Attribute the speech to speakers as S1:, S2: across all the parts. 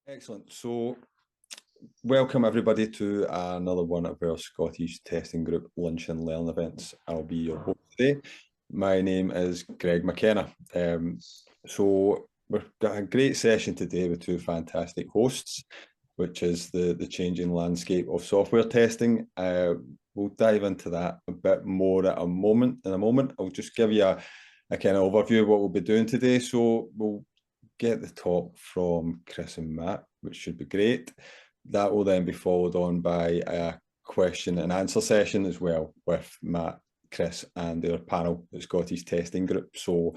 S1: Excellent. So, welcome everybody to another one of our Scottish Testing Group Lunch and Learn events. I'll be your host today. My name is Greg McKenna. So, we've got a great session today with two fantastic hosts, which is the changing landscape of software testing. We'll dive into that a bit more in a moment. I'll just give you a kind of overview of what we'll be doing today. So, we'll get the talk from Chris and Matt, which should be great. That will then be followed on by a question and answer session as well with Matt, Chris and their panel, the Scottish Testing Group. So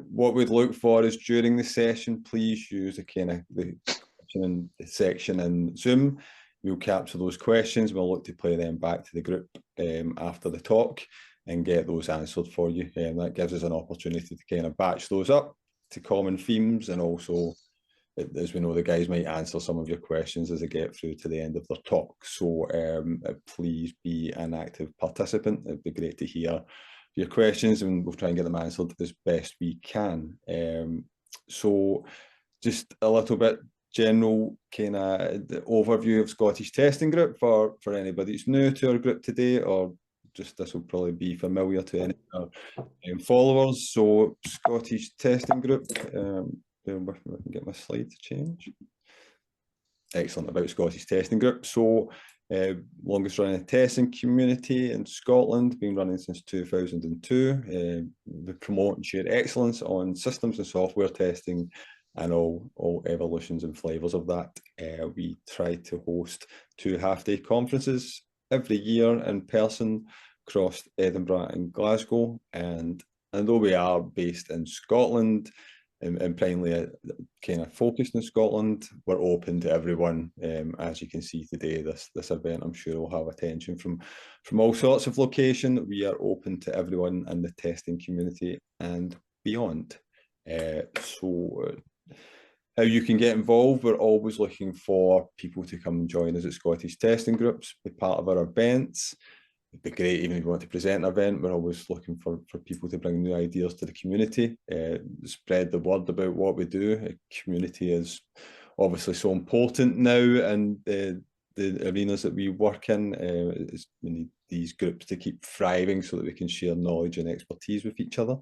S1: what we'd look for is during the session, please use the question section in Zoom. We'll capture those questions. We'll look to play them back to the group after the talk and get those answered for you. That gives us an opportunity to kind of batch those up to common themes, and also, as we know, the guys might answer some of your questions as they get through to the end of their talk. So please be an active participant. It'd be great to hear your questions, and we'll try and get them answered as best we can. So just a little bit general kind of overview of Scottish Testing Group for anybody that's new to our group today, or just this will probably be familiar to any of our followers. So Scottish Testing Group, bear with me, I can get my slide to change. Excellent, about Scottish Testing Group. So longest running testing community in Scotland, been running since 2002. We promote and share excellence on systems and software testing and all evolutions and flavours of that. We try to host 2 half-day conferences every year in person across Edinburgh and Glasgow, and though we are based in Scotland and primarily kind of focused in Scotland, we're open to everyone. As you can see today, this event I'm sure will have attention from all sorts of location. We are open to everyone in the testing community and beyond. So how you can get involved, we're always looking for people to come and join us at Scottish Testing Groups, be part of our events. It'd be great even if you want to present an event. We're always looking for people to bring new ideas to the community, spread the word about what we do. The community is obviously so important now, and the arenas that we work in, we need these groups to keep thriving so that we can share knowledge and expertise with each other.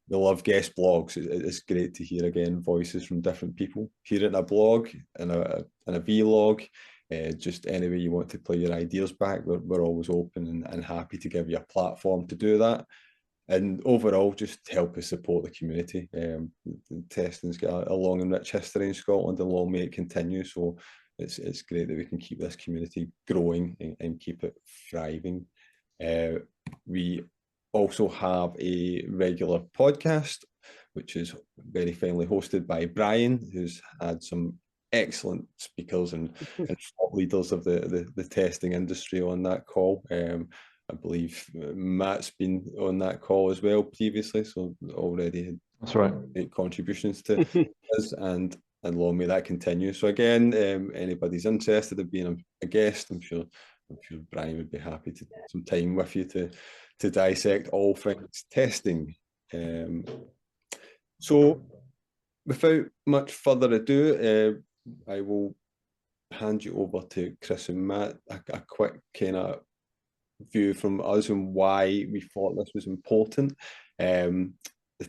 S1: We love guest blogs. It's great to hear again voices from different people. Hear it in a blog, in a vlog, just any way you want to play your ideas back. We're always open and happy to give you a platform to do that. And overall, just help us support the community. The testing's got a long and rich history in Scotland, and long may it continue. So it's great that we can keep this community growing and keep it thriving. We also have a regular podcast, which is very finely hosted by Brian, who's had some excellent speakers and thought leaders of the testing industry on that call. I believe Matt's been on that call as well previously, so already had
S2: that's right,
S1: great contributions to us, and long may that continue. So again, anybody's interested in being a guest, I'm sure Brian would be happy to take some time with you to dissect all things testing. So without much further ado, I will hand you over to Chris and Matt, a quick kind of view from us and why we thought this was important. The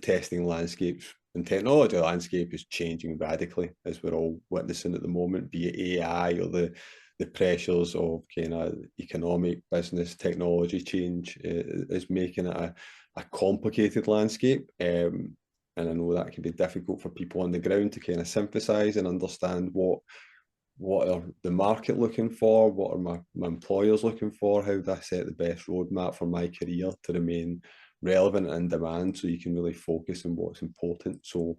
S1: testing landscape and technology landscape is changing radically, as we're all witnessing at the moment, be it AI or the pressures of kind of economic, business, technology change is making it a complicated landscape. And I know that can be difficult for people on the ground to kind of synthesize and understand what are the market looking for, what are my employers looking for, how do I set the best roadmap for my career to remain relevant and in demand, so you can really focus on what's important. So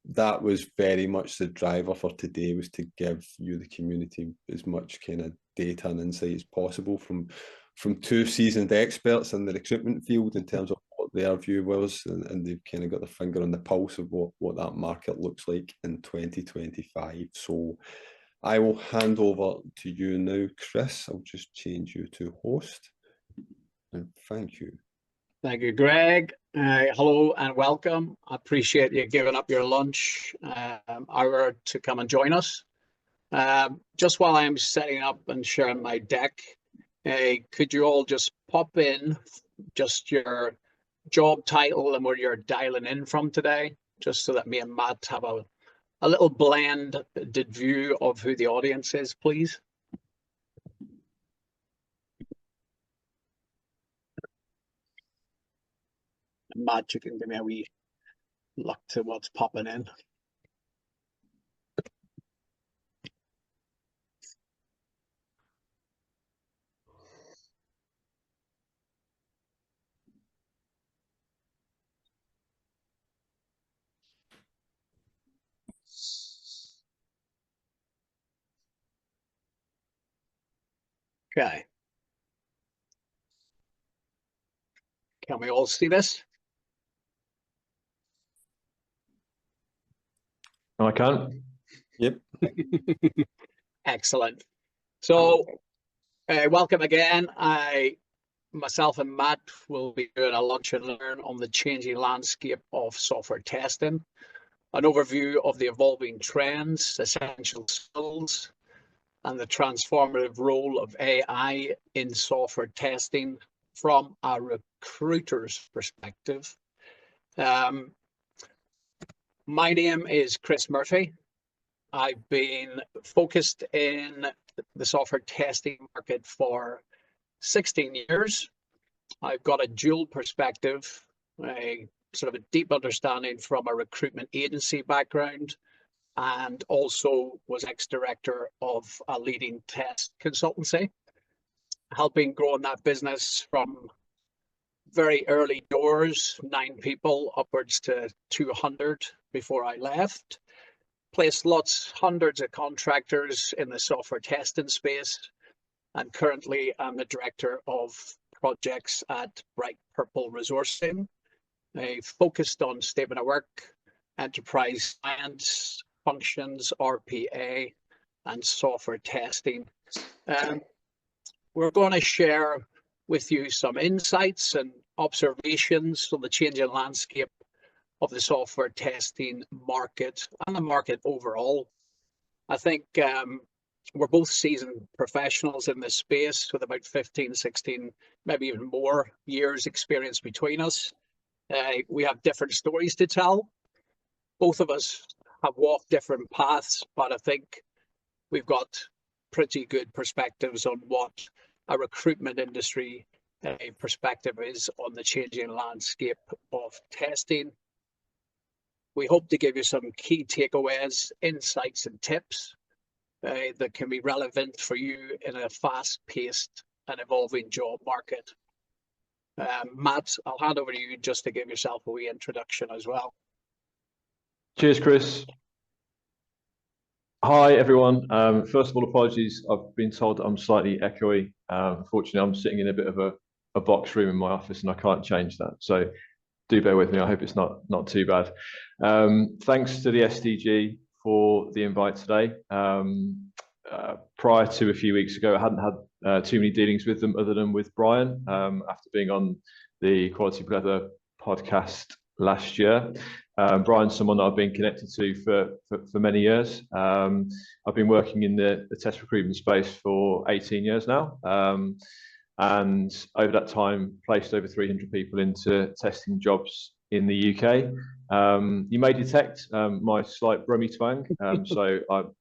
S1: that was very much the driver for today, was to give you, the community, as much kind of data and insight as possible from 2 seasoned experts in the recruitment field in terms of what their view was, and they've kind of got their finger on the pulse of what that market looks like in 2025. So I will hand over to you now, Chris. I'll just change you to host, and thank you.
S3: Thank you, Greg. Hello and welcome. I appreciate you giving up your lunch hour to come and join us. Just while I'm setting up and sharing my deck, could you all just pop in just your job title and where you're dialing in from today, just so that me and Matt have a little blended view of who the audience is, please? Matt, you can give me a wee look to what's popping in. Okay. Can we all see this?
S2: I can.
S1: Yep.
S3: Excellent. So, welcome again. Myself and Matt will be doing a lunch and learn on the changing landscape of software testing, an overview of the evolving trends, essential skills, and the transformative role of AI in software testing from a recruiter's perspective. My name is Chris Murphy. I've been focused in the software testing market for 16 years. I've got a dual perspective, a sort of a deep understanding from a recruitment agency background, and also was ex-director of a leading test consultancy, helping grow that business from very early doors, 9 people, upwards to 200 before I left. Placed hundreds of contractors in the software testing space, and currently I'm the director of projects at Bright Purple Resourcing, focused on statement of work, enterprise science, functions, RPA, and software testing. We're going to share with you some insights and observations on the changing landscape of the software testing market and the market overall. I think we're both seasoned professionals in this space with about 15, 16, maybe even more years experience between us. We have different stories to tell. Both of us have walked different paths, but I think we've got pretty good perspectives on what a recruitment industry perspective is on the changing landscape of testing. We hope to give you some key takeaways, insights, and tips that can be relevant for you in a fast-paced and evolving job market. Matt, I'll hand over to you just to give yourself a wee introduction as well.
S2: Cheers, Chris. Hi, everyone. First of all, apologies. I've been told that I'm slightly echoey. Unfortunately, I'm sitting in a bit of a box room in my office and I can't change that. So do bear with me. I hope it's not too bad. Thanks to the STG for the invite today. Prior to a few weeks ago, I hadn't had too many dealings with them other than with Brian after being on the Quality Together podcast last year. Brian's someone that I've been connected to for many years. I've been working in the test recruitment space for 18 years now. And over that time, placed over 300 people into testing jobs in the UK. You may detect my slight Brummy twang. So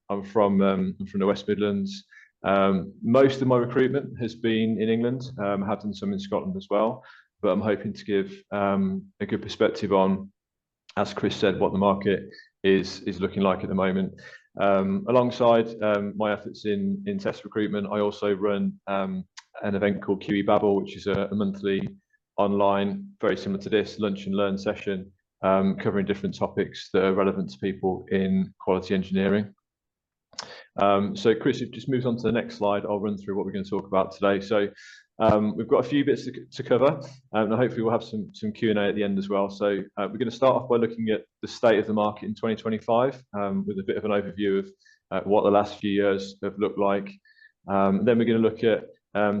S2: I'm from the West Midlands. Most of my recruitment has been in England. I have done some in Scotland as well. But I'm hoping to give a good perspective on, as Chris said, what the market is looking like at the moment. Alongside my efforts in test recruitment, I also run an event called QE Babble, which is a monthly online, very similar to this, lunch and learn session, covering different topics that are relevant to people in quality engineering. So Chris, if you just moves on to the next slide, I'll run through what we're going to talk about today. So we've got a few bits to cover, and hopefully we'll have some Q&A at the end as well. So we're going to start off by looking at the state of the market in 2025 with a bit of an overview of what the last few years have looked like. Then we're going to look at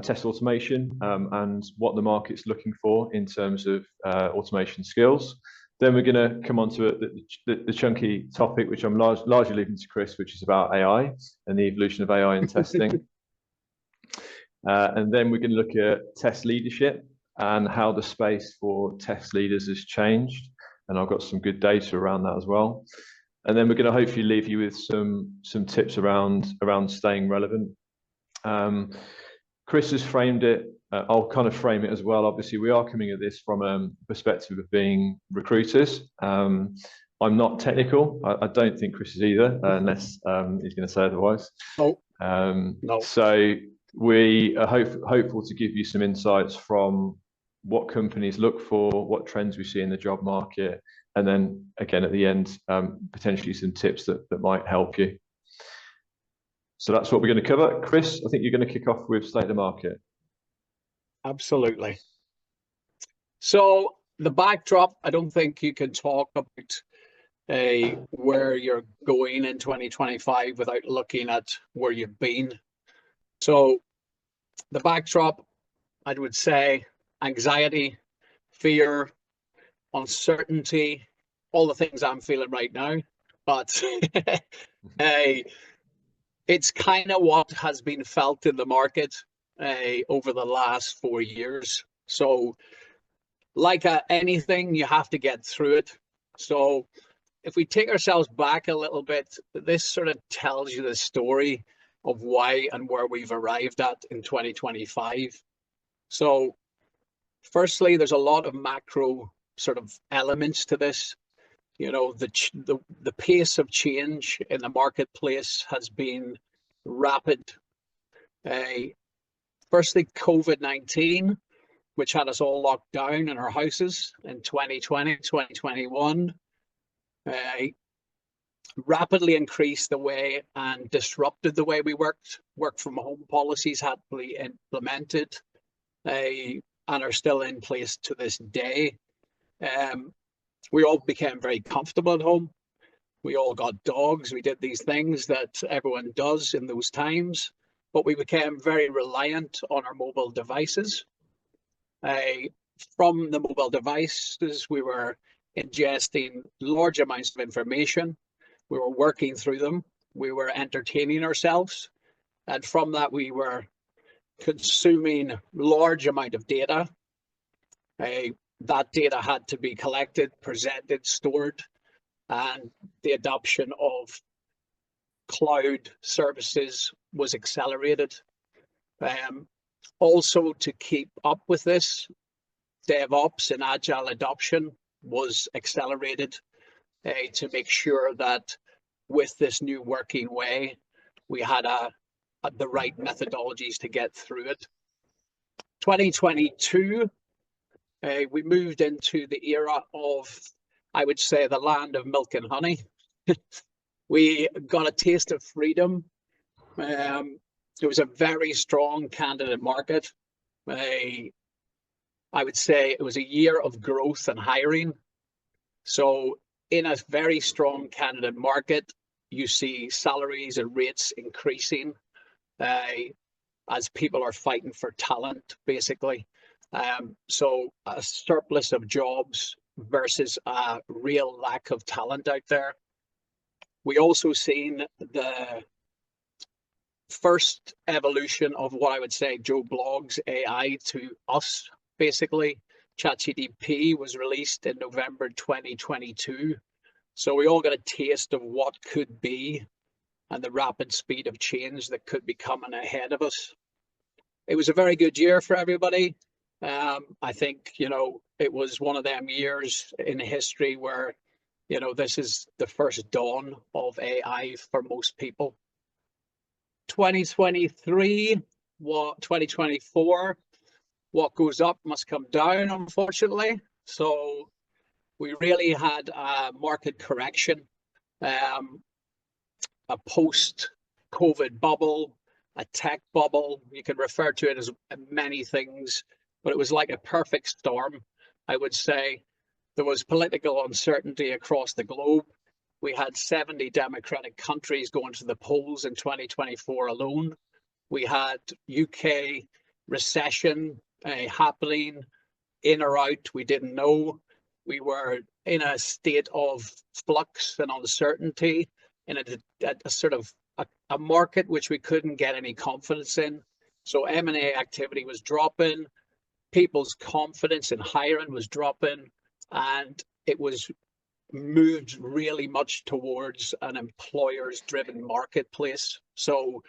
S2: test automation and what the market's looking for in terms of automation skills. Then we're going to come on to the chunky topic, which I'm largely leaving to Chris, which is about AI and the evolution of AI in testing. And then we're going to look at test leadership and how the space for test leaders has changed. And I've got some good data around that as well. And then we're going to hopefully leave you with some tips around staying relevant. Chris has framed it. I'll kind of frame it as well. Obviously, we are coming at this from a perspective of being recruiters. I'm not technical. I don't think Chris is either, unless he's going to say otherwise.
S3: No. No.
S2: So we are hopeful to give you some insights from what companies look for, what trends we see in the job market, and then again at the end, potentially some tips that might help you. So that's what we're going to cover. Chris, I think you're going to kick off with state of the market.
S3: Absolutely. So the backdrop, I don't think you can talk about where you're going in 2025 without looking at where you've been. So the backdrop, I would say, anxiety, fear, uncertainty, all the things I'm feeling right now. But it's kind of what has been felt in the market over the last 4 years. So like anything, you have to get through it. So if we take ourselves back a little bit, this sort of tells you the story of why and where we've arrived at in 2025. So firstly, there's a lot of macro sort of elements to this. You know, the pace of change in the marketplace has been rapid. Firstly, COVID-19, which had us all locked down in our houses in 2020, 2021, rapidly increased the way and disrupted the way we worked. Work from home policies had to be implemented and are still in place to this day. We all became very comfortable at home. We all got dogs. We did these things that everyone does in those times, but we became very reliant on our mobile devices. From the mobile devices, we were ingesting large amounts of information. We were working through them. We were entertaining ourselves. And from that, we were consuming large amount of data. That data had to be collected, presented, stored, and the adoption of cloud services was accelerated. Also, to keep up with this, DevOps and Agile adoption was accelerated to make sure that with this new working way, we had the right methodologies to get through it. 2022, we moved into the era of, I would say, the land of milk and honey. We got a taste of freedom. It was a very strong candidate market. I would say it was a year of growth and hiring. So in a very strong candidate market, you see salaries and rates increasing as people are fighting for talent, basically. So a surplus of jobs versus a real lack of talent out there. We also seen the first evolution of what I would say Joe Blogg's AI to us, basically. ChatGPT was released in November 2022. So we all got a taste of what could be and the rapid speed of change that could be coming ahead of us. It was a very good year for everybody. I think, you know, it was one of them years in history where, you know, this is the first dawn of AI for most people. 2023, 2024, what goes up must come down, unfortunately. So we really had a market correction, a post-COVID bubble, a tech bubble. You can refer to it as many things, but it was like a perfect storm, I would say. There was political uncertainty across the globe. We had 70 democratic countries going to the polls in 2024 alone. We had UK recession happening, in or out, we didn't know. We were in a state of flux and uncertainty, in a sort of a market which we couldn't get any confidence in. So M&A activity was dropping, people's confidence in hiring was dropping, and it was moved really much towards an employers-driven marketplace. So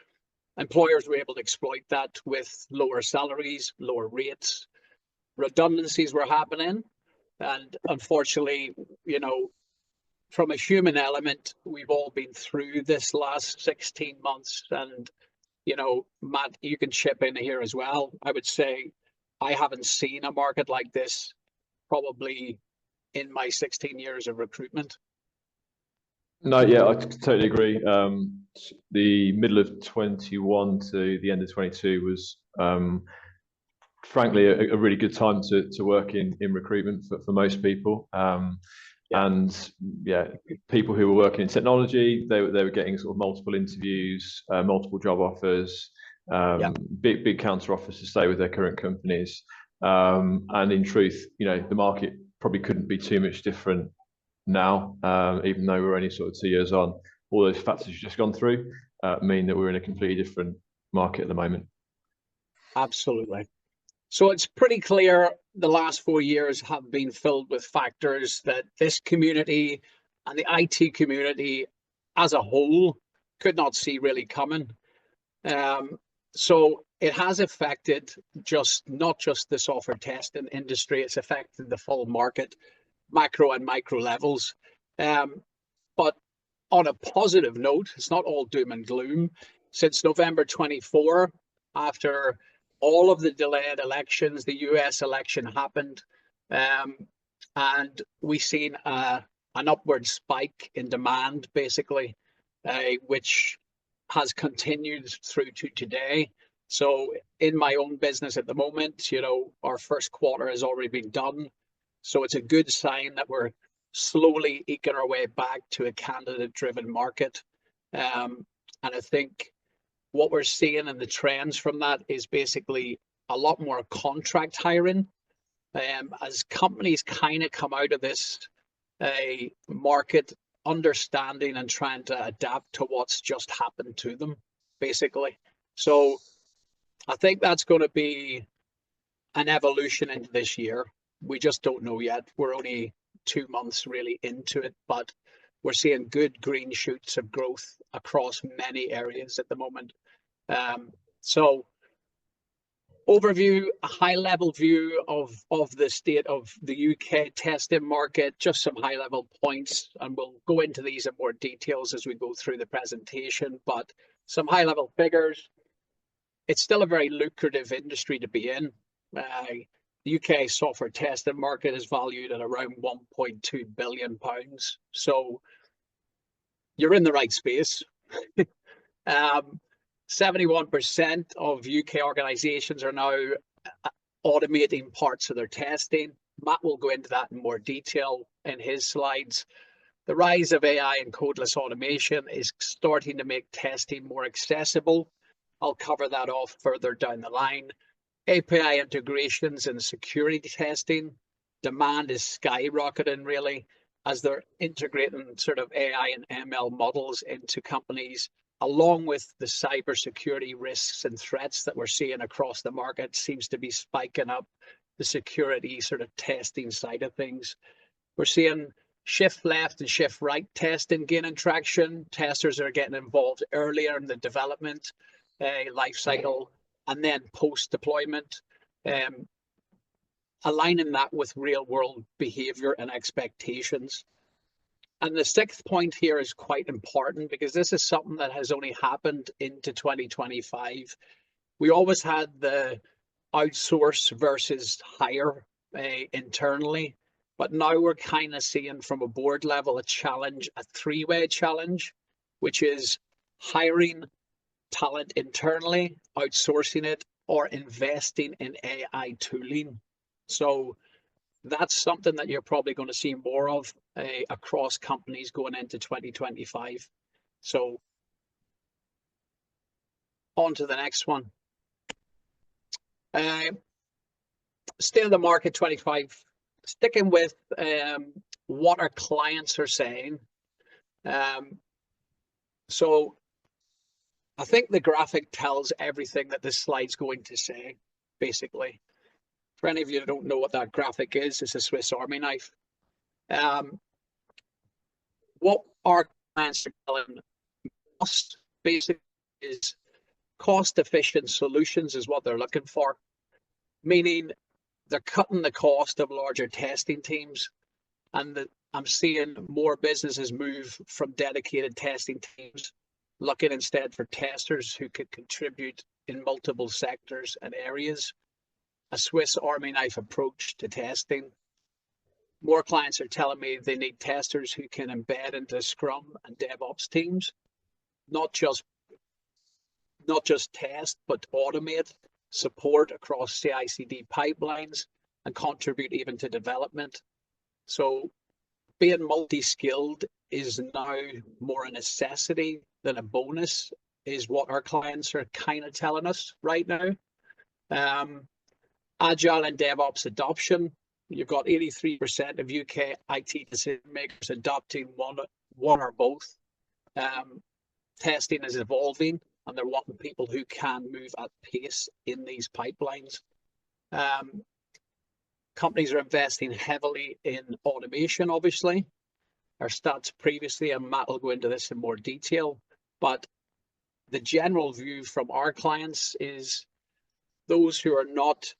S3: employers were able to exploit that with lower salaries, lower rates, redundancies were happening. And unfortunately, you know, from a human element, we've all been through this last 16 months. And, you know, Matt, you can chip in here as well. I would say I haven't seen a market like this probably in my 16 years of recruitment.
S2: No, yeah, I totally agree. The middle of 21 to the end of 22 was, frankly, a really good time to work in recruitment for most people. And yeah, people who were working in technology, they were getting sort of multiple interviews, multiple job offers, big counter offers to stay with their current companies. And in truth, you know, the market probably couldn't be too much different now, even though we're only sort of 2 years on. All those factors you've just gone through mean that we're in a completely different market at the moment.
S3: Absolutely. So it's pretty clear the last 4 years have been filled with factors that this community and the IT community as a whole could not see really coming. So it has affected not just the software testing industry, it's affected the full market, macro and micro levels. But on a positive note, it's not all doom and gloom. Since November 24, after all of the delayed elections, the US election happened, and we've seen an upward spike in demand, basically, which has continued through to today. So in my own business at the moment, you know, our first quarter has already been done. So it's a good sign that we're slowly eking our way back to a candidate-driven market. And I think what we're seeing in the trends from that is basically a lot more contract hiring. As companies kind of come out of this market understanding and trying to adapt to what's just happened to them, basically. So I think that's going to be an evolution into this year. We just don't know yet. We're only 2 months really into it, but we're seeing good green shoots of growth across many areas at the moment. So overview, a high level view of the state of the UK testing market, just some high level points, and we'll go into these in more details as we go through the presentation, but some high level figures. It's still a very lucrative industry to be in. The UK software testing market is valued at around £1.2 billion. So you're in the right space. 71% of UK organizations are now automating parts of their testing. Matt will go into that in more detail in his slides. The rise of AI and codeless automation is starting to make testing more accessible. I'll cover that off further down the line. API integrations and security testing. Demand is skyrocketing really as they're integrating sort of AI and ML models into companies, along with the cybersecurity risks and threats that we're seeing across the market seems to be spiking up the security sort of testing side of things. We're seeing shift left and shift right testing gaining traction. Testers are getting involved earlier in the development life cycle and then post-deployment, aligning that with real world behavior and expectations. And the sixth point here is quite important because this is something that has only happened into 2025. We always had the outsource versus hire internally, but now we're kind of seeing from a board level a challenge, a three-way challenge, which is hiring talent internally, outsourcing it, or investing in AI tooling. So that's something that you're probably going to see more of across companies going into 2025. So on to the next one. State of the market 25, sticking with what our clients are saying. So I think the graphic tells everything that this slide's going to say, basically. For any of you who don't know what that graphic is, it's a Swiss Army knife. What our clients are telling us basically is cost-efficient solutions is what they're looking for, meaning they're cutting the cost of larger testing teams, and I'm seeing more businesses move from dedicated testing teams, looking instead for testers who could contribute in multiple sectors and areas. A Swiss Army knife approach to testing. More clients are telling me they need testers who can embed into Scrum and DevOps teams, not just test, but automate, support across CI/CD pipelines, and contribute even to development. So being multi-skilled is now more a necessity than a bonus, is what our clients are kind of telling us right now. Agile and DevOps adoption. You've got 83% of UK IT decision makers adopting one or both. Testing is evolving, and they're wanting people who can move at pace in these pipelines. Companies are investing heavily in automation, obviously. Our stats previously, and Matt will go into this in more detail, but the general view from our clients is those who are not,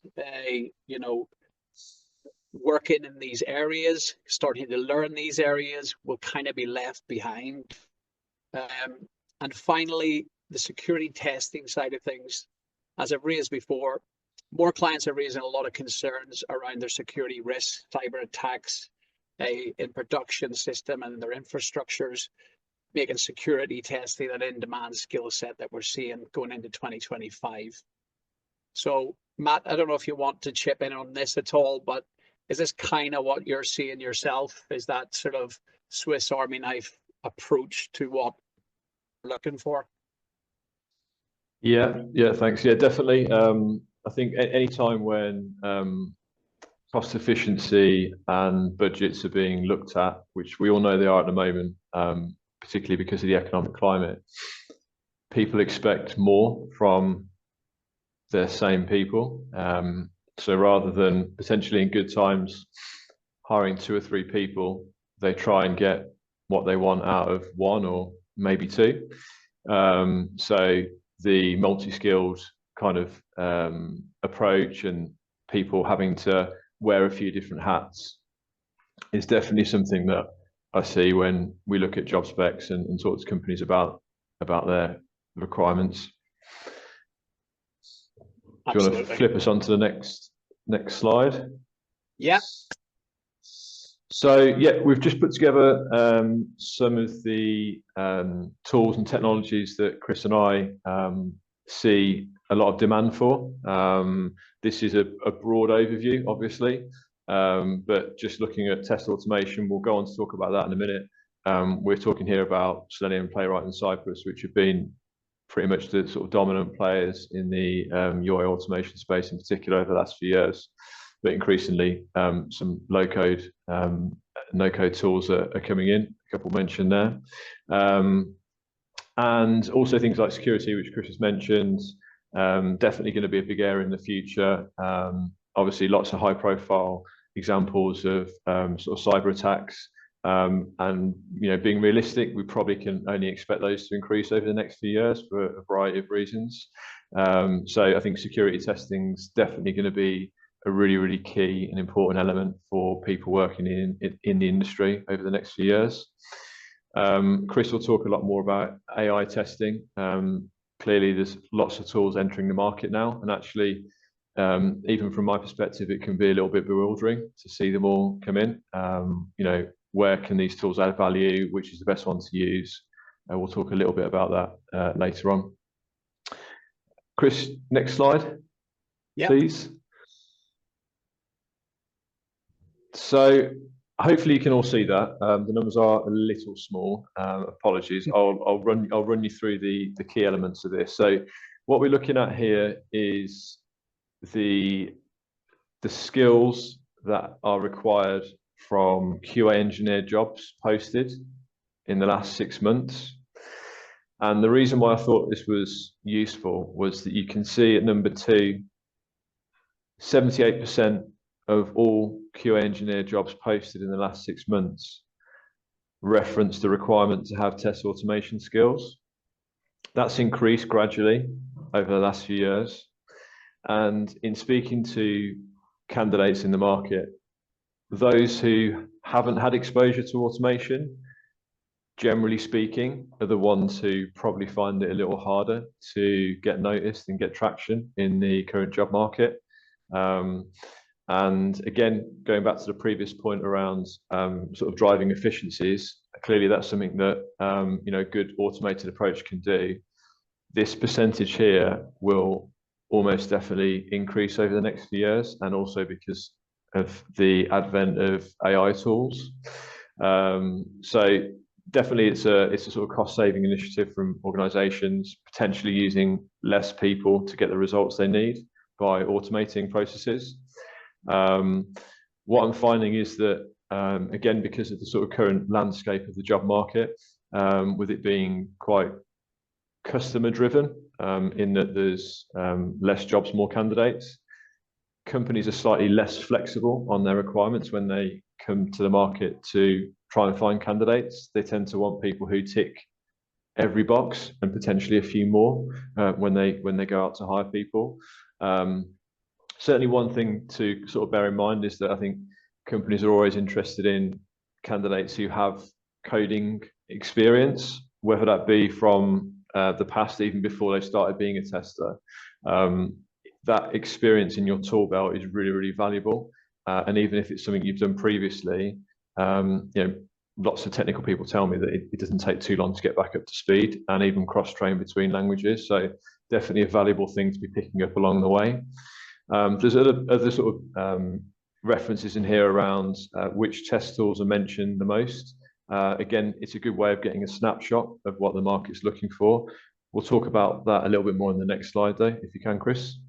S3: working in these areas, starting to learn these areas, will kind of be left behind. And finally, the security testing side of things, as I've raised before, more clients are raising a lot of concerns around their security risks, cyber attacks, in production system and their infrastructures, making security testing an in-demand skill set that we're seeing going into 2025. So, Matt, I don't know if you want to chip in on this at all, but is this kind of what you're seeing yourself? Is that sort of Swiss Army knife approach to what we're looking for?
S2: Yeah, thanks. Yeah, definitely. I think any time when cost efficiency and budgets are being looked at, which we all know they are at the moment, particularly because of the economic climate, people expect more from the same people. So rather than potentially in good times hiring 2 or 3 people, they try and get what they want out of 1 or maybe 2. So the multi-skilled kind of approach and people having to wear a few different hats is definitely something that I see when we look at job specs and talk to companies about their requirements. Do you want to flip us on to the next slide?
S3: Yeah.
S2: So yeah, we've just put together some of the tools and technologies that Chris and I see a lot of demand for. This is a broad overview, obviously, but just looking at test automation, we'll go on to talk about that in a minute. We're talking here about Selenium, Playwright, and Cypress, which have been pretty much the sort of dominant players in the UI automation space in particular over the last few years. But increasingly, some low-code, no-code tools are coming in, a couple mentioned there. And also things like security, which Chris has mentioned, definitely going to be a big area in the future. Obviously, lots of high-profile examples of sort of cyber attacks. And being realistic, we probably can only expect those to increase over the next few years for a variety of reasons. So I think security testing is definitely going to be a really, really key and important element for people working in the industry over the next few years. Chris will talk a lot more about AI testing. Clearly, there's lots of tools entering the market now, and actually, even from my perspective, it can be a little bit bewildering to see them all come in. Where can these tools add value? Which is the best one to use? We'll talk a little bit about that later on. Chris, next slide, please. So hopefully you can all see that. The numbers are a little small. Apologies. I'll run you through the key elements of this. So what we're looking at here is the skills that are required from QA engineer jobs posted in the last 6 months. And the reason why I thought this was useful was that you can see at number 2, 78% of all QA engineer jobs posted in the last 6 months reference the requirement to have test automation skills. That's increased gradually over the last few years. And in speaking to candidates in the market, those who haven't had exposure to automation, generally speaking, are the ones who probably find it a little harder to get noticed and get traction in the current job market. And again, going back to the previous point around sort of driving efficiencies, clearly that's something that good automated approach can do. This percentage here will almost definitely increase over the next few years, and also because of the advent of AI tools. So definitely it's a sort of cost-saving initiative from organizations, potentially using less people to get the results they need by automating processes. What I'm finding is that, again, because of the sort of current landscape of the job market, with it being quite customer driven, in that there's less jobs, more candidates, companies are slightly less flexible on their requirements when they come to the market to try and find candidates. They tend to want people who tick every box and potentially a few more when they go out to hire people. Certainly one thing to sort of bear in mind is that I think companies are always interested in candidates who have coding experience, whether that be from the past, even before they started being a tester. That experience in your tool belt is really, really valuable. And even if it's something you've done previously, lots of technical people tell me that it doesn't take too long to get back up to speed and even cross-train between languages. So definitely a valuable thing to be picking up along the way. There's other sort of references in here around which test tools are mentioned the most. Again, it's a good way of getting a snapshot of what the market's looking for. We'll talk about that a little bit more in the next slide, though, if you can, Chris.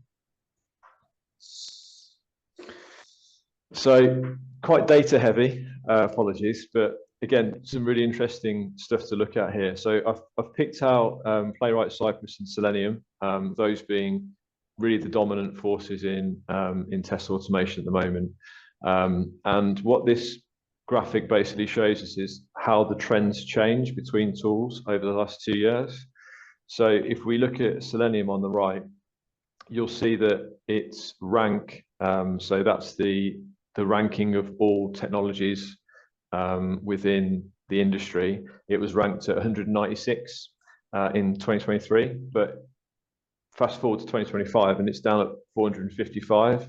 S2: So quite data heavy, apologies, but again, some really interesting stuff to look at here. So I've picked out Playwright, Cypress, and Selenium, those being really the dominant forces in test automation at the moment. And what this graphic basically shows us is how the trends change between tools over the last 2 years. So if we look at Selenium on the right, you'll see that its rank, so that's the ranking of all technologies within the industry. It was ranked at 196 in 2023, but fast forward to 2025 and it's down at 455.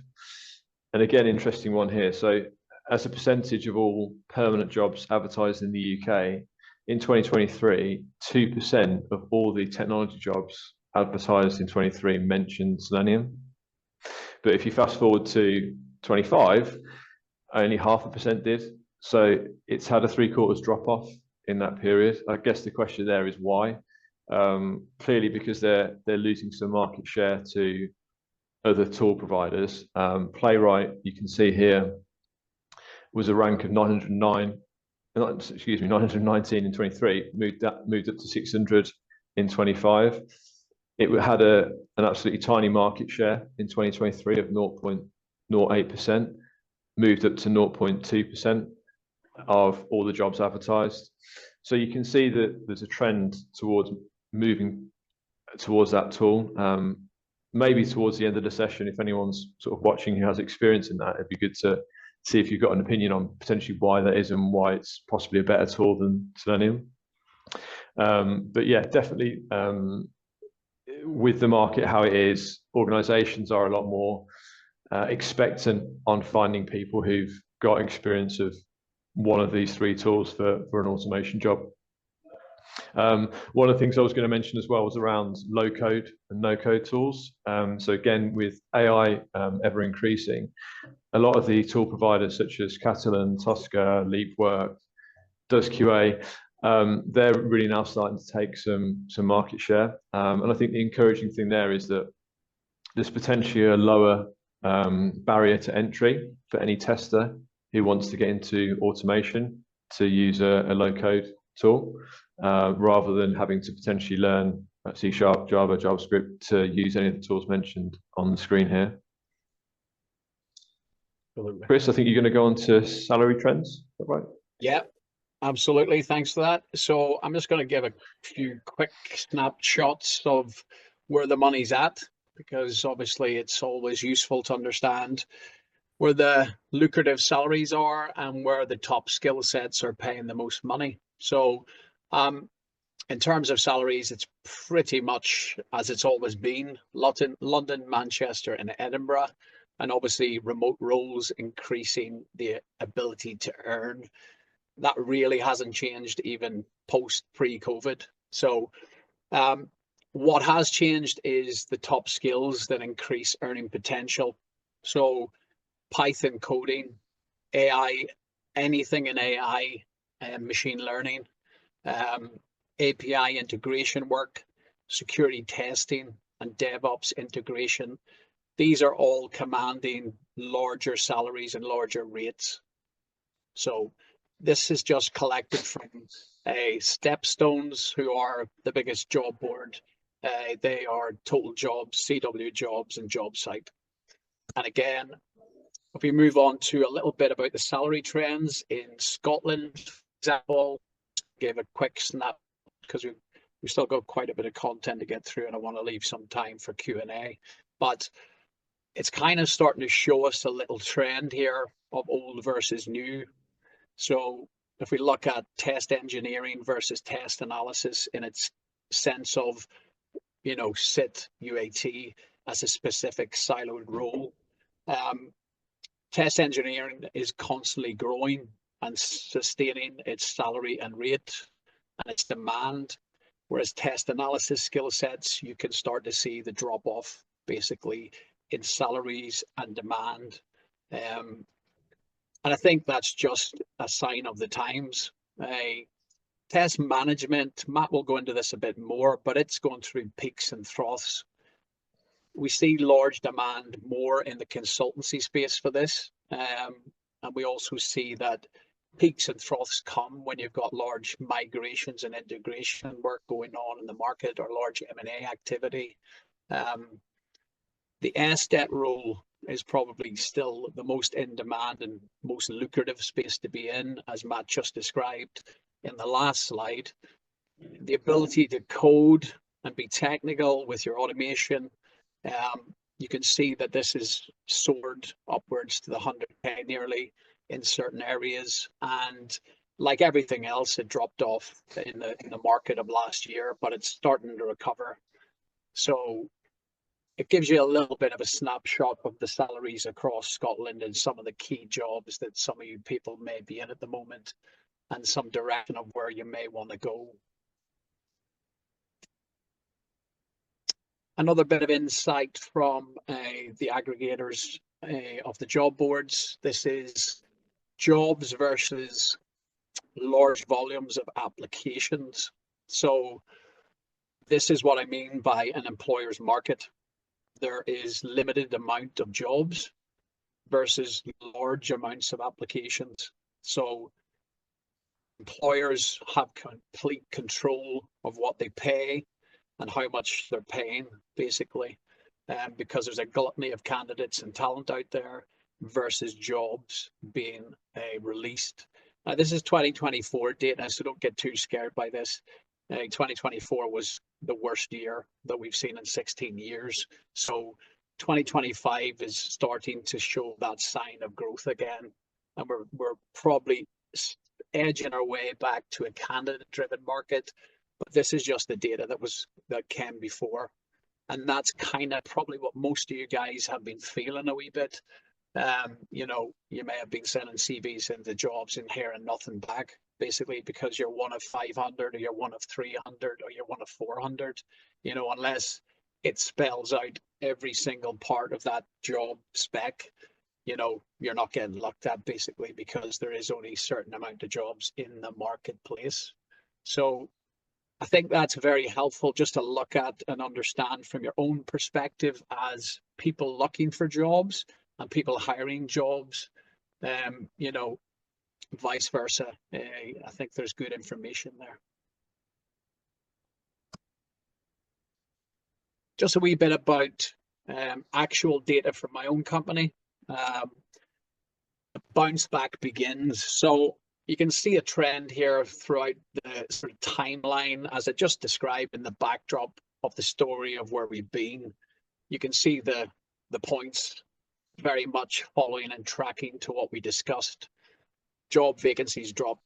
S2: And again, interesting one here. So as a percentage of all permanent jobs advertised in the UK, in 2023, 2% of all the technology jobs advertised in 23 mentioned Selenium. But if you fast forward to 25, only 0.5% did. So it's had a 3/4 drop off in that period. I guess the question there is why. Clearly because they're losing some market share to other tool providers. Playwright, you can see here, was a rank of 919 in 23, moved up to 600 in 25. It had an absolutely tiny market share in 2023 of 0.08%, moved up to 0.2% of all the jobs advertised. So you can see that there's a trend towards moving towards that tool. Maybe towards the end of the session, if anyone's sort of watching who has experience in that, it'd be good to see if you've got an opinion on potentially why that is and why it's possibly a better tool than Selenium. But yeah, definitely with the market how it is, organizations are a lot more expectant on finding people who've got experience of one of these 3 tools for an automation job. One of the things I was going to mention as well was around low code and no code tools. So again, with AI ever increasing, a lot of the tool providers such as Catalan, Tosca, LeapWork, Does QA, they're really now starting to take some market share. And I think the encouraging thing there is that there's potentially a lower barrier to entry for any tester who wants to get into automation to use a low-code tool, rather than having to potentially learn C#, Java, JavaScript to use any of the tools mentioned on the screen here.
S3: Absolutely.
S2: Chris, I think you're going to go on to salary trends, is that right?
S3: Yeah, absolutely. Thanks for that. So I'm just going to give a few quick snapshots of where the money's at, because obviously it's always useful to understand where the lucrative salaries are and where the top skill sets are paying the most money. So in terms of salaries, it's pretty much as it's always been: London, Manchester, and Edinburgh. And obviously remote roles increasing the ability to earn. That really hasn't changed even pre-COVID. So what has changed is the top skills that increase earning potential. So Python coding, AI, anything in AI, machine learning, API integration work, security testing, and DevOps integration. These are all commanding larger salaries and larger rates. So this is just collected from Stepstones, who are the biggest job board. They are Total Jobs, CW Jobs, and JobSite. And again, if we move on to a little bit about the salary trends in Scotland, for example, give a quick snap because we've still got quite a bit of content to get through, and I want to leave some time for Q&A. But it's kind of starting to show us a little trend here of old versus new. So if we look at test engineering versus test analysis in its sense of, SIT, UAT as a specific siloed role, test engineering is constantly growing and sustaining its salary and rate and its demand, whereas test analysis skill sets, you can start to see the drop off basically in salaries and demand. And I think that's just a sign of the times. Test management, Matt will go into this a bit more, but it's going through peaks and troughs. We see large demand more in the consultancy space for this. And we also see that peaks and troughs come when you've got large migrations and integration work going on in the market or large M&A activity. The SDET role is probably still the most in demand and most lucrative space to be in, as Matt just described in the last slide. The ability to code and be technical with your automation, you can see that this is soared upwards to the 100K nearly in certain areas. And like everything else, it dropped off in the market of last year, but it's starting to recover. So it gives you a little bit of a snapshot of the salaries across Scotland and some of the key jobs that some of you people may be in at the moment, and some direction of where you may want to go. Another bit of insight from the aggregators of the job boards. This is jobs versus large volumes of applications. So this is what I mean by an employer's market. There is limited amount of jobs versus large amounts of applications. So employers have complete control of what they pay and how much they're paying, basically, because there's a gluttony of candidates and talent out there versus jobs being released. Now, this is 2024 data, so don't get too scared by this. 2024 was the worst year that we've seen in 16 years. So 2025 is starting to show that sign of growth again. And we're probably edging our way back to a candidate-driven market. But this is just the data that came before. And that's kind of probably what most of you guys have been feeling a wee bit. You may have been sending CVs into jobs and hearing nothing back, basically because you're one of 500 or you're one of 300 or you're one of 400, unless it spells out every single part of that job spec, you're not getting looked at, basically, because there is only a certain amount of jobs in the marketplace. So I think that's very helpful just to look at and understand from your own perspective as people looking for jobs and people hiring jobs, you know, vice versa. I think there's good information there. Just a wee bit about actual data from my own company. The bounce back begins. So you can see a trend here throughout the sort of timeline as I just described in the backdrop of the story of where we've been. You can see the points very much following and tracking to what we discussed. Job vacancies drop.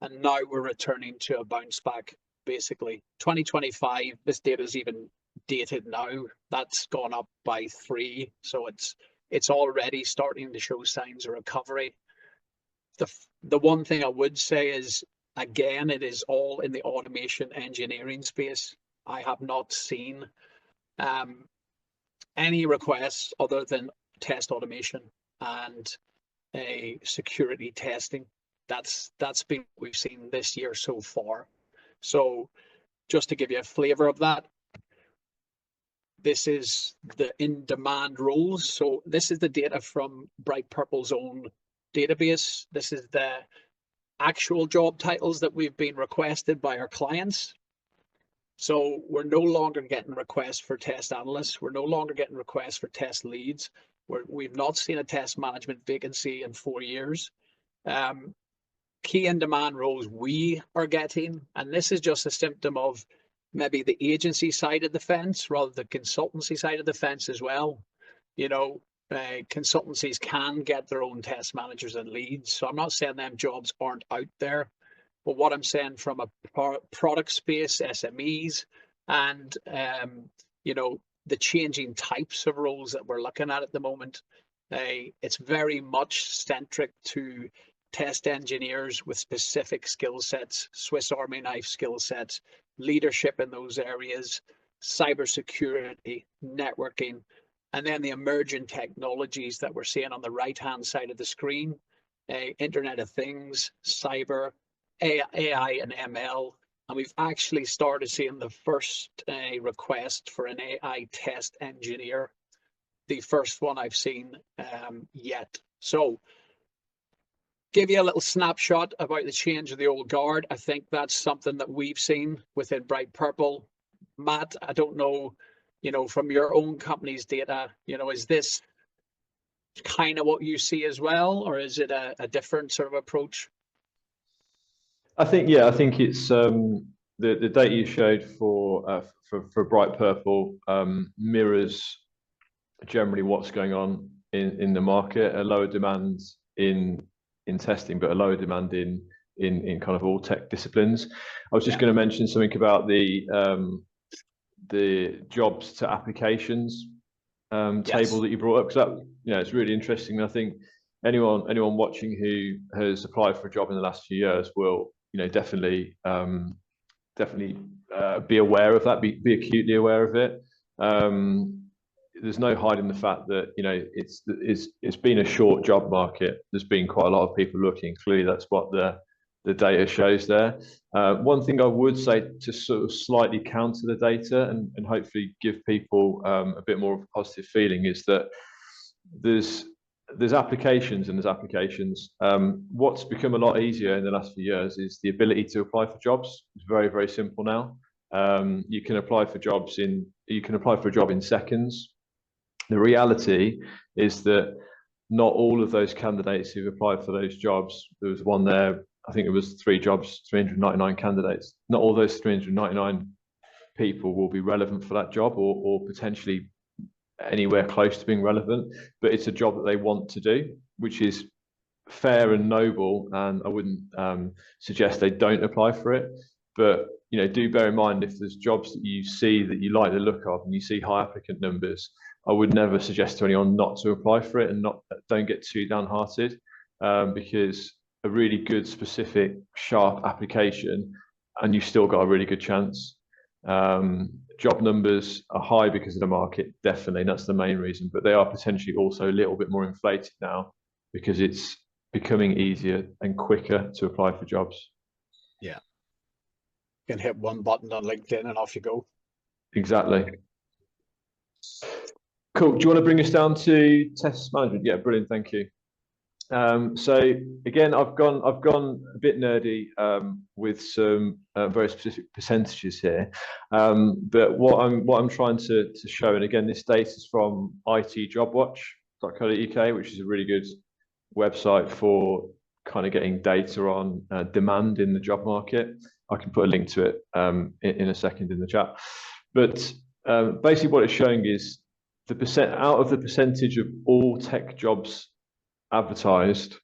S3: And now we're returning to a bounce back. Basically 2025, this data is even dated now. That's gone up by 3, so it's already starting to show signs of recovery. The one thing I would say is, again, it is all in the automation engineering space. I have not seen any requests other than test automation and a security testing. That's been what we've seen this year so far. So just to give you a flavor of that, this is the in-demand roles. So this is the data from Bright Purple's own database. This is the actual job titles that we've been requested by our clients. So we're no longer getting requests for test analysts. We're no longer getting requests for test leads. We've not seen a test management vacancy in 4 years. Key in demand roles we are getting, and this is just a symptom of maybe the agency side of the fence rather than the consultancy side of the fence as well. You know, consultancies can get their own test managers and leads. So I'm not saying them jobs aren't out there, but what I'm saying from a product space, SMEs, and you know, the changing types of roles that we're looking at the moment, it's very much centric to test engineers with specific skill sets, Swiss Army knife skill sets, leadership in those areas, cybersecurity, networking, and then the emerging technologies that we're seeing on the right-hand side of the screen, Internet of Things, cyber, AI and ML. And we've actually started seeing the first request for an AI test engineer, the first one I've seen yet. So give you a little snapshot about the change of the old guard. I think that's something that we've seen within Bright Purple. Matt, I don't know, you know, from your own company's data, you know, is this kind of what you see as well, or is it a different sort of approach?
S2: I think, yeah, I think it's the data you showed for Bright Purple mirrors generally what's going on in the market. A lower demand in testing, but a lower demand in kind of all tech disciplines. I was just going to mention something about the jobs to applications table that you brought up, because that, you know, it's really interesting. I think anyone watching who has applied for a job in the last few years will, you know, definitely be aware of that, be acutely aware of it. There's no hiding the fact that, you know, it's been a short job market. There's been quite a lot of people looking. Clearly, that's what the data shows there. One thing I would say to sort of slightly counter the data and hopefully give people a bit more of a positive feeling is that there's applications and there's applications. What's become a lot easier in the last few years is the ability to apply for jobs. It's very, very simple now. You can apply for jobs a job in seconds. The reality is that not all of those candidates who've applied for those jobs, there was one there, I think it was 3 jobs, 399 candidates. Not all those 399 people will be relevant for that job or potentially anywhere close to being relevant, but it's a job that they want to do, which is fair and noble, and I wouldn't suggest they don't apply for it. But, you know, do bear in mind, if there's jobs that you see that you like the look of and you see high applicant numbers, I would never suggest to anyone not to apply for it, and don't get too downhearted, because a really good, specific, sharp application, and you've still got a really good chance. Job numbers are high because of the market, definitely, and that's the main reason, but they are potentially also a little bit more inflated now because it's becoming easier and quicker to apply for jobs.
S3: Yeah. You can hit one button on LinkedIn and off you go.
S2: Exactly. Cool. Do you want to bring us down to test management? Yeah, brilliant. Thank you. So again, I've gone a bit nerdy with some very specific percentages here, but what I'm trying to show, and again, this data is from itjobwatch.co.uk, which is a really good website for kind of getting data on demand in the job market. I can put a link to it in a second in the chat, but basically what it's showing is the percentage of all tech jobs advertised,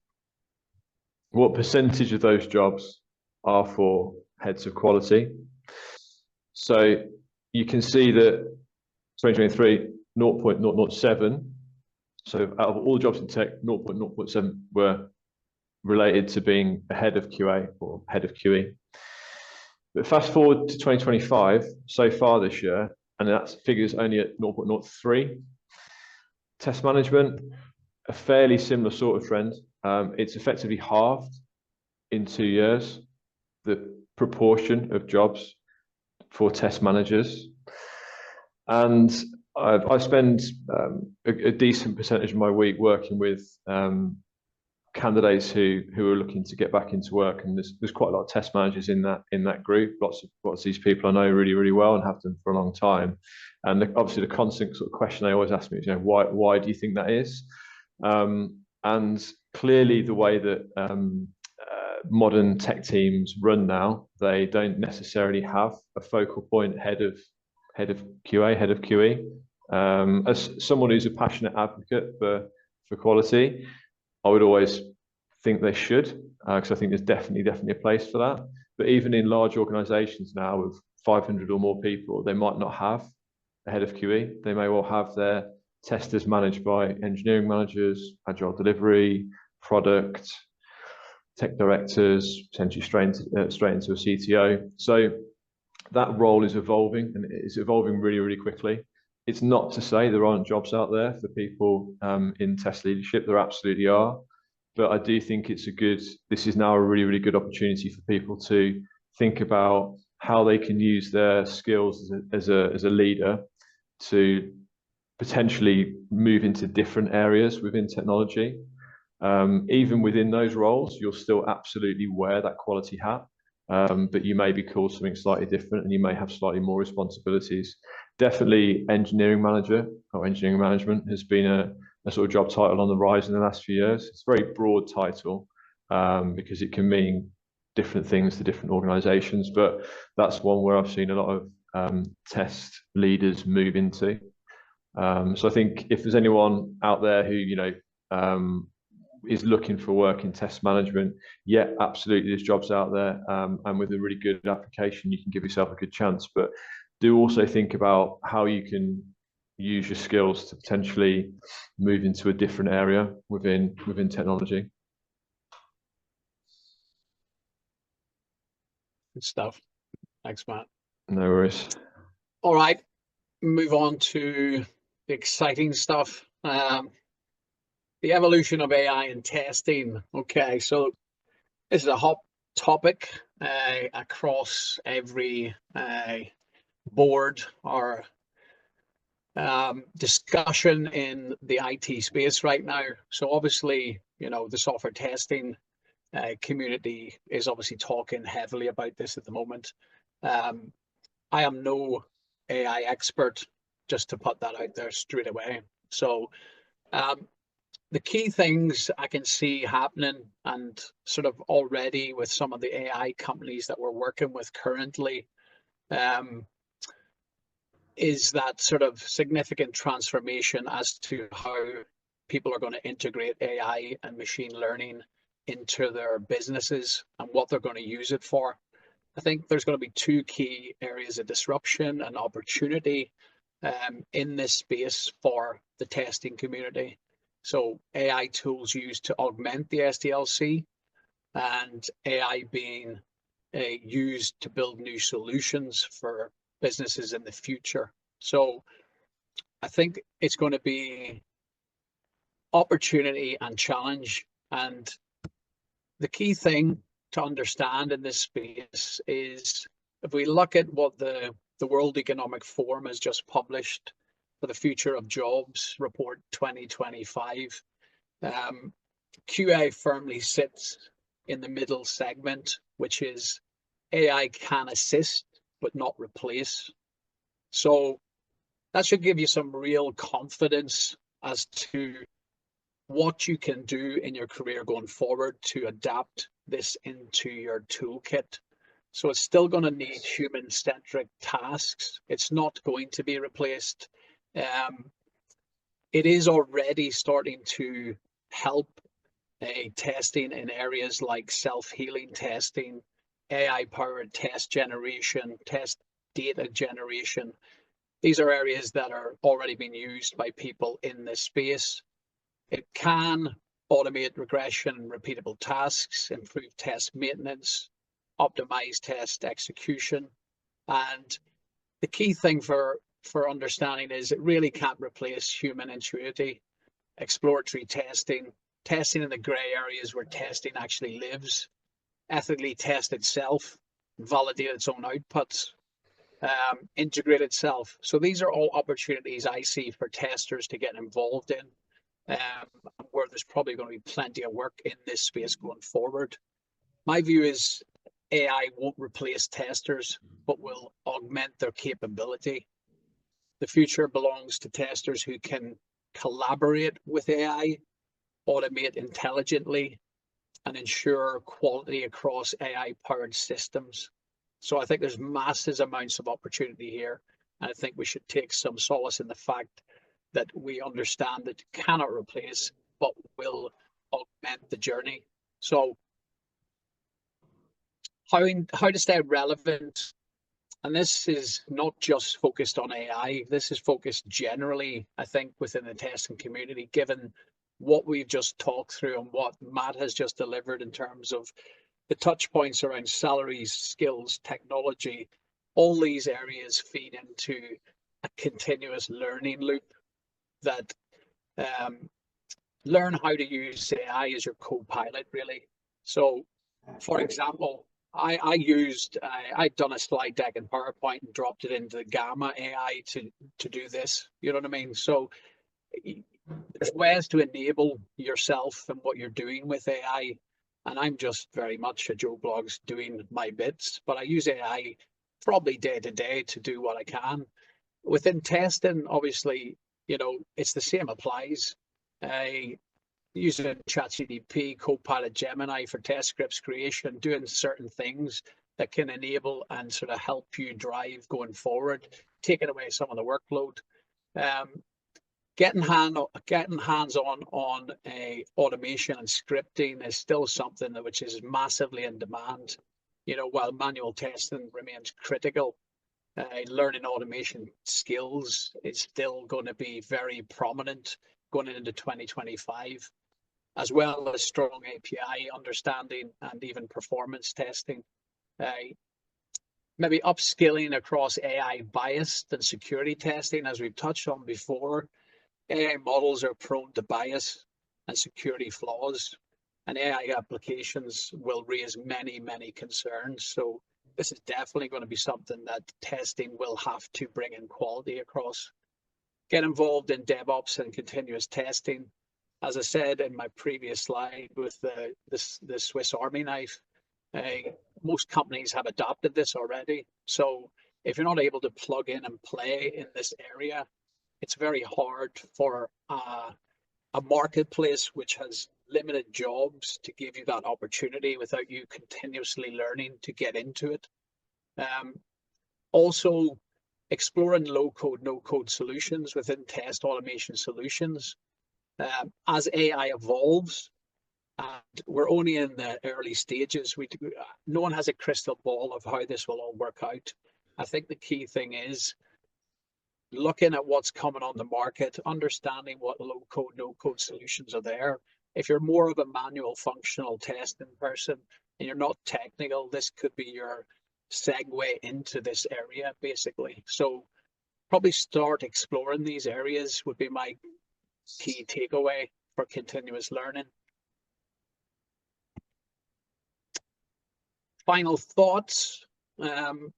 S2: what percentage of those jobs are for heads of quality. So you can see that 2023, 0.007. So out of all the jobs in tech, 0.007 were related to being a head of QA or head of QE. But fast forward to 2025, so far this year, and that figure's only at 0.03. Test management, a fairly similar sort of trend. It's effectively halved in 2 years, the proportion of jobs for test managers. And I spend a decent percentage of my week working with candidates who are looking to get back into work, and there's quite a lot of test managers in that group. Lots of these people I know really well and have done for a long time. And obviously the constant sort of question they always ask me is, why do you think that is? And clearly the way that modern tech teams run now, they don't necessarily have a focal point head of QA, head of QE. As someone who's a passionate advocate for quality, I would always think they should, because I think there's definitely a place for that. But even in large organizations now with 500 or more people, they might not have a head of QE. They may well have their testers managed by engineering managers, agile delivery, product, tech directors, potentially straight into a CTO. So that role is evolving, and it's evolving really quickly. It's not to say there aren't jobs out there for people in test leadership. There absolutely are. But I do think this is now a really good opportunity for people to think about how they can use their skills as a leader to potentially move into different areas within technology. Even within those roles, you'll still absolutely wear that quality hat, but you may be called something slightly different, and you may have slightly more responsibilities. Definitely engineering manager or engineering management has been a sort of job title on the rise in the last few years. It's a very broad title because it can mean different things to different organizations, but that's one where I've seen a lot of test leaders move into. So I think if there's anyone out there who, is looking for work in test management, yeah, absolutely, there's jobs out there, and with a really good application, you can give yourself a good chance. But do also think about how you can use your skills to potentially move into a different area within technology.
S3: Good stuff. Thanks, Matt.
S2: No worries.
S3: All right, move on to the exciting stuff. The evolution of AI in testing. Okay, so this is a hot topic across every board or discussion in the IT space right now. So obviously, the software testing community is obviously talking heavily about this at the moment. I am no AI expert, just to put that out there straight away. So the key things I can see happening, and sort of already with some of the AI companies that we're working with currently, is that sort of significant transformation as to how people are going to integrate AI and machine learning into their businesses and what they're going to use it for. I think there's going to be two key areas of disruption and opportunity in this space for the testing community. So AI tools used to augment the SDLC, and AI being used to build new solutions for businesses in the future. So I think it's going to be opportunity and challenge. And the key thing to understand in this space is, if we look at what the World Economic Forum has just published, for the Future of Jobs report 2025. QA firmly sits in the middle segment, which is AI can assist but not replace. So that should give you some real confidence as to what you can do in your career going forward to adapt this into your toolkit. So it's still going to need human-centric tasks. It's not going to be replaced. It is already starting to help testing in areas like self-healing testing, AI-powered test generation, test data generation. These are areas that are already being used by people in this space. It can automate regression and repeatable tasks, improve test maintenance, optimize test execution. And the key thing for understanding is it really can't replace human ingenuity, exploratory testing, testing in the gray areas where testing actually lives, ethically test itself, validate its own outputs, integrate itself. So these are all opportunities I see for testers to get involved in, where there's probably going to be plenty of work in this space going forward. My view is AI won't replace testers, but will augment their capability. The future belongs to testers who can collaborate with AI, automate intelligently, and ensure quality across AI-powered systems. So I think there's massive amounts of opportunity here. And I think we should take some solace in the fact that we understand that it cannot replace, but will augment the journey. So how to stay relevant, and this is not just focused on AI, this is focused generally, I think, within the testing community, given what we've just talked through and what Matt has just delivered in terms of the touch points around salaries, skills, technology. All these areas feed into a continuous learning loop that learn how to use AI as your co-pilot, really. So, for example, I'd done a slide deck in PowerPoint and dropped it into the Gamma AI to do this. You know what I mean? So there's ways to enable yourself and what you're doing with AI. And I'm just very much a Joe Blogs doing my bits, but I use AI probably day to day to do what I can. Within testing, obviously, you know, it's the same applies. Using ChatGPT, Copilot, Gemini for test scripts creation, doing certain things that can enable and sort of help you drive going forward, taking away some of the workload. Getting hands-on on automation and scripting is still something which is massively in demand. You know, while manual testing remains critical, learning automation skills is still going to be very prominent going into 2025, as well as strong API understanding and even performance testing. Maybe upskilling across AI biased and security testing, as we've touched on before. AI models are prone to bias and security flaws, and AI applications will raise many, many concerns. So this is definitely going to be something that testing will have to bring in quality across. Get involved in DevOps and continuous testing. As I said in my previous slide with the Swiss Army knife, most companies have adopted this already. So if you're not able to plug in and play in this area, it's very hard for a marketplace which has limited jobs to give you that opportunity without you continuously learning to get into it. Also, exploring low-code, no-code solutions within test automation solutions. As AI evolves, and we're only in the early stages, no one has a crystal ball of how this will all work out. I think the key thing is looking at what's coming on the market, understanding what low-code, no-code solutions are there. If you're more of a manual functional testing person and you're not technical, this could be your segue into this area, basically. So probably start exploring these areas would be my key takeaway for continuous learning. Final thoughts. The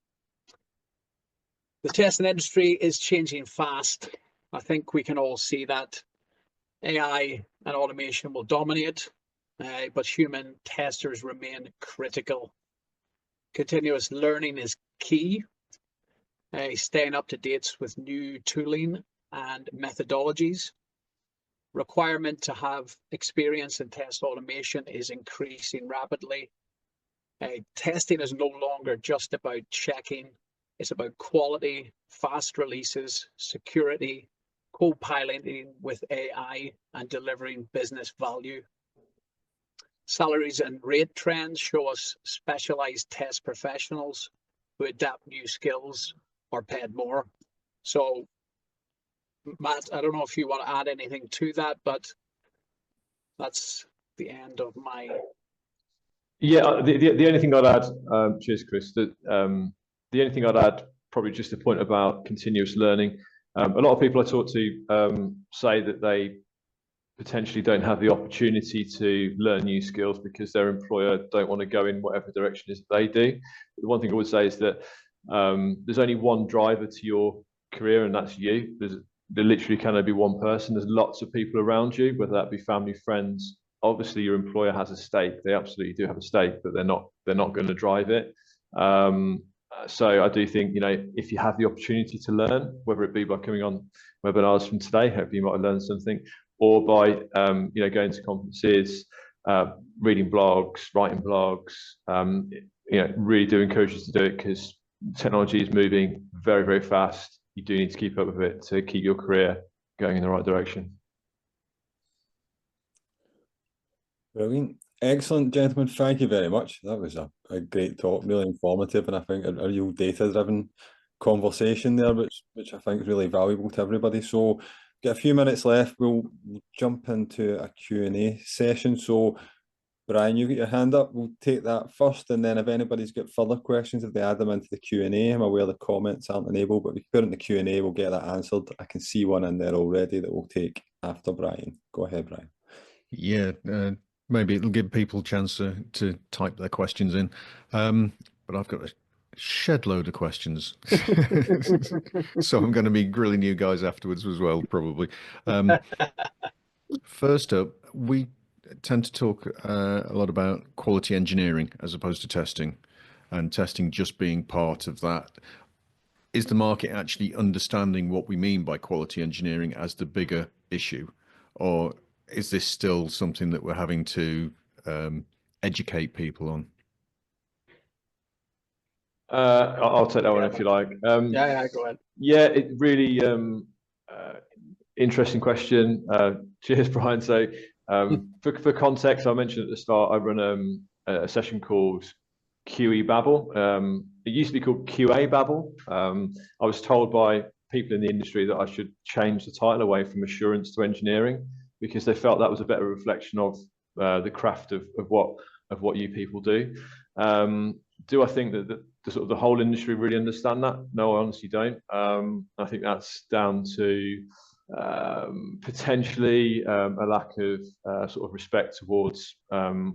S3: testing industry is changing fast. I think we can all see that AI and automation will dominate, but human testers remain critical. Continuous learning is key. Staying up to date with new tooling and methodologies. Requirement to have experience in test automation is increasing rapidly. Testing is no longer just about checking. It's about quality, fast releases, security, co-piloting with AI, and delivering business value. Salaries and rate trends show us specialized test professionals who adapt new skills are paid more. So, Matt, I don't know if you want to add anything to that, but that's the end of my.
S2: Yeah, the only thing I'd add, cheers, Chris. The only thing I'd add, probably just a point about continuous learning. A lot of people I talk to say that they potentially don't have the opportunity to learn new skills because their employer don't want to go in whatever direction it is they do. But the one thing I would say is that there's only one driver to your career, and that's you. There literally can only be one person. There's lots of people around you, whether that be family, friends. Obviously, your employer has a stake. They absolutely do have a stake, but they're not going to drive it. So I do think, if you have the opportunity to learn, whether it be by coming on webinars from today, hopefully you might have learned something, or by going to conferences, reading blogs, writing blogs, really do encourage you to do it, because technology is moving very, very fast. You do need to keep up with it to keep your career going in the right direction.
S1: Brilliant. Excellent, gentlemen. Thank you very much. That was a great talk, really informative, and I think a real data-driven conversation there, which I think is really valuable to everybody. So, got a few minutes left. We'll jump into a Q&A session. So, Brian, you get your hand up. We'll take that first, and then if anybody's got further questions, if they add them into the Q&A, I'm aware the comments aren't enabled, but if you put it in the Q&A, we'll get that answered. I can see one in there already that we'll take after Brian. Go ahead, Brian.
S4: Yeah, maybe it'll give people a chance to type their questions in. But I've got a shed load of questions. So I'm going to be grilling you guys afterwards as well, probably. First up, we tend to talk a lot about quality engineering as opposed to testing, and testing just being part of that. Is the market actually understanding what we mean by quality engineering as the bigger issue, or is this still something that we're having to educate people on?
S2: I'll take that one if you like.
S3: Yeah, go ahead.
S2: Yeah, it really interesting question. Cheers, Brian. So for context, I mentioned at the start, I run a session called QE Babble. It used to be called QA Babble. I was told by people in the industry that I should change the title away from assurance to engineering, because they felt that was a better reflection of the craft of what you people do. Do I think that the sort of the whole industry really understand that? No, I honestly don't. I think that's down to potentially a lack of sort of respect towards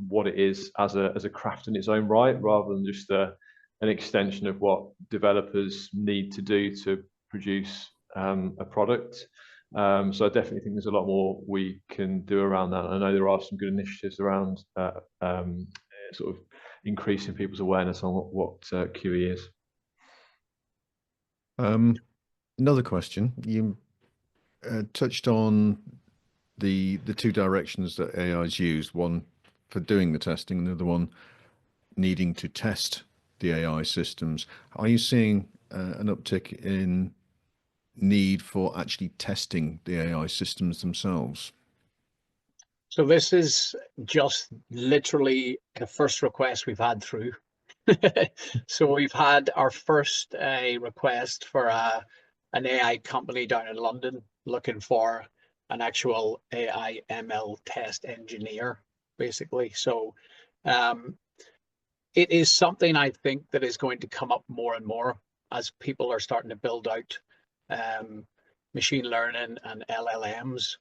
S2: what it is as a craft in its own right, rather than just an extension of what developers need to do to produce a product. So I definitely think there's a lot more we can do around that. I know there are some good initiatives around sort of increasing people's awareness on what QE is.
S4: Another question. You touched on the two directions that AI is used, one for doing the testing and the other one needing to test the AI systems. Are you seeing an uptick in need for actually testing the AI systems themselves?
S3: So this is just literally the first request we've had through. So we've had our first request for an AI company down in London looking for an actual AI ML test engineer, basically. So it is something I think that is going to come up more and more as people are starting to build out machine learning and LLMs.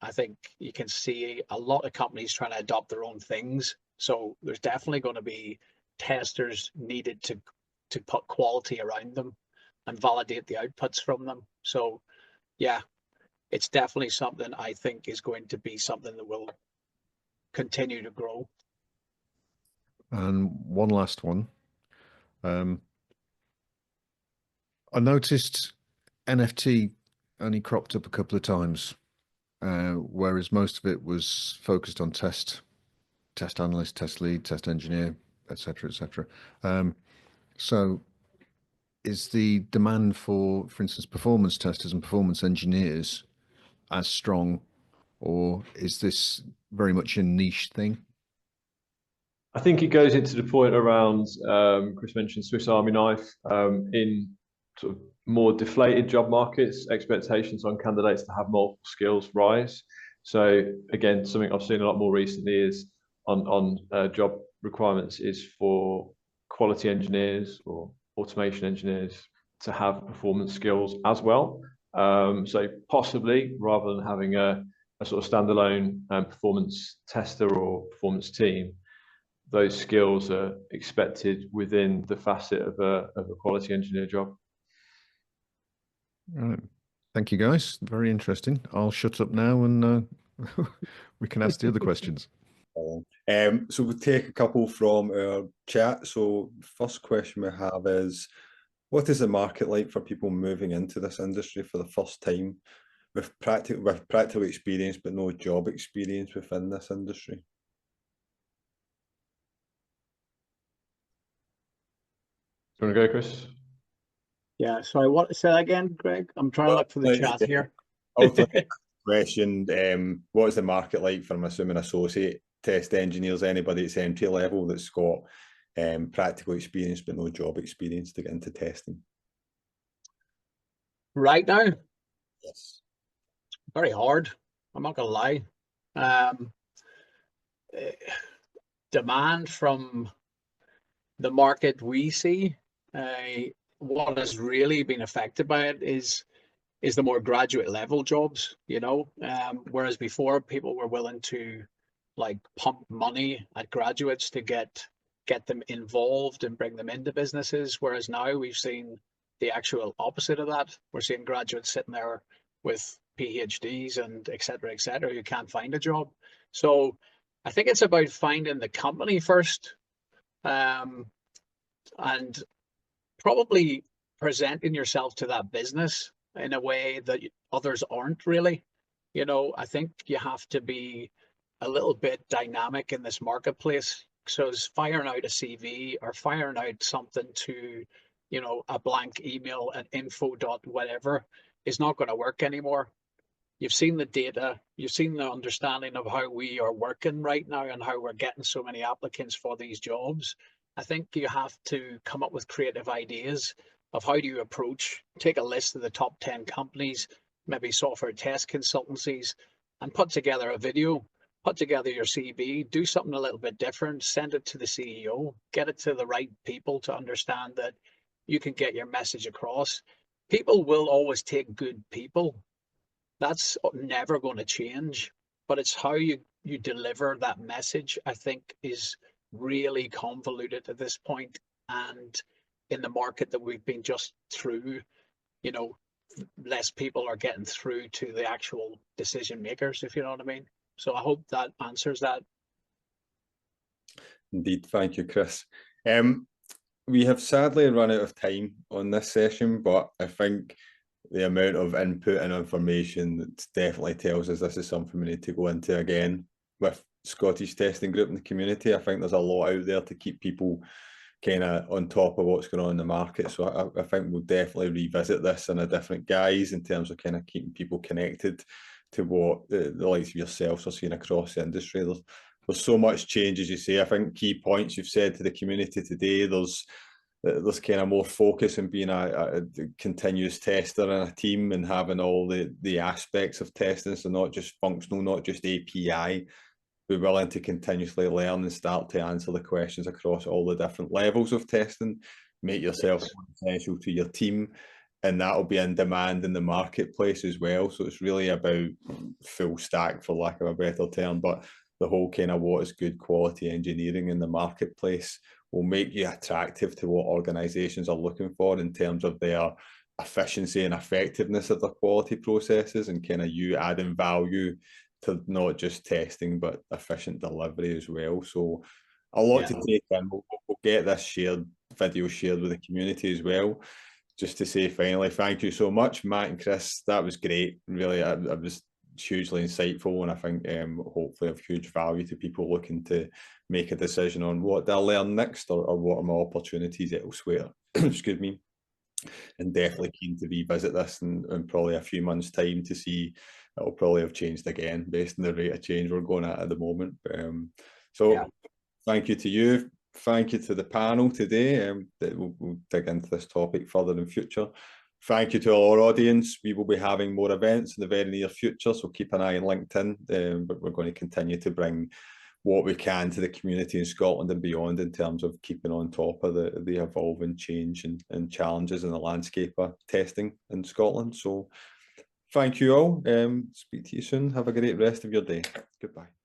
S3: I think you can see a lot of companies trying to adopt their own things. So there's definitely going to be testers needed to put quality around them and validate the outputs from them. So yeah, it's definitely something I think is going to be something that will continue to grow.
S4: And one last one. I noticed NFT only cropped up a couple of times, whereas most of it was focused on test analyst, test lead, test engineer, etc., etc. So is the demand for instance, performance testers and performance engineers as strong, or is this very much a niche thing?
S2: I think it goes into the point around, Chris mentioned Swiss Army knife, in sort of more deflated job markets, expectations on candidates to have multiple skills rise. So again, something I've seen a lot more recently is on job requirements is for quality engineers or automation engineers to have performance skills as well. So possibly, rather than having a sort of standalone performance tester or performance team, those skills are expected within the facet of a quality engineer job.
S4: Right. Thank you, guys. Very interesting. I'll shut up now and we can ask the other questions.
S1: So we'll take a couple from our chat. So first question we have is, what is the market like for people moving into this industry for the first time with practical experience but no job experience within this industry?
S2: Do you want to go, Chris?
S3: Yeah, sorry, what, say that again, Greg? I'm trying to look for the chat here.
S1: Question, what is the market like for, I'm assuming, associate test engineers, anybody that's entry level that's got practical experience but no job experience to get into testing?
S3: Right now?
S1: Yes.
S3: Very hard. I'm not gonna lie. Demand from the market we see, what has really been affected by it is the more graduate level jobs, you know. Whereas before people were willing to like pump money at graduates to get them involved and bring them into businesses, whereas now we've seen the actual opposite of that. We're seeing graduates sitting there with PhDs and et cetera, who can't find a job. So I think it's about finding the company first, and probably presenting yourself to that business in a way that others aren't really. You know, I think you have to be a little bit dynamic in this marketplace. So firing out a CV or firing out something to, you know, a blank email at info dot whatever is not going to work anymore. You've seen the data, you've seen the understanding of how we are working right now and how we're getting so many applicants for these jobs. I think you have to come up with creative ideas of how do you approach, take a list of the top 10 companies, maybe software test consultancies, and put together a video, put together your CV, do something a little bit different, send it to the CEO, get it to the right people to understand that you can get your message across. People will always take good people. That's never going to change, but it's how you deliver that message, I think, is really convoluted at this point. And in the market that we've been just through, you know, less people are getting through to the actual decision makers, if you know what I mean. So I hope that answers that.
S1: Indeed, thank you, Chris. We have sadly run out of time on this session, but I think the amount of input and information that definitely tells us this is something we need to go into again with Scottish Testing Group in the community. I think there's a lot out there to keep people kind of on top of what's going on in the market. So I think we'll definitely revisit this in a different guise in terms of kind of keeping people connected to what the likes of yourselves are seeing across the industry. There's so much change, as you say. I think key points you've said to the community today, there's kind of more focus in being a continuous tester in a team and having all the aspects of testing, so not just functional, not just API, be willing to continuously learn and start to answer the questions across all the different levels of testing, make yourself essential to your team, and that'll be in demand in the marketplace as well. So it's really about full stack, for lack of a better term, but the whole kind of what is good quality engineering in the marketplace will make you attractive to what organizations are looking for in terms of their efficiency and effectiveness of the quality processes, and kind of you adding value to not just testing but efficient delivery as well. So a lot to take in. We'll get this video shared with the community as well. Just to say finally, thank you so much, Matt and Chris. That was great. Really, it was hugely insightful, and I think hopefully of huge value to people looking to make a decision on what they'll learn next, or what are my opportunities elsewhere. Excuse me. And definitely keen to revisit this in probably a few months' time to see it'll probably have changed again based on the rate of change we're going at the moment. Thank you to you. Thank you to the panel today. We'll dig into this topic further in future. Thank you to our audience. We will be having more events in the very near future, so keep an eye on LinkedIn. But we're going to continue to bring what we can to the community in Scotland and beyond in terms of keeping on top of the evolving change and challenges in the landscape of testing in Scotland. So thank you all. Speak to you soon. Have a great rest of your day. Goodbye.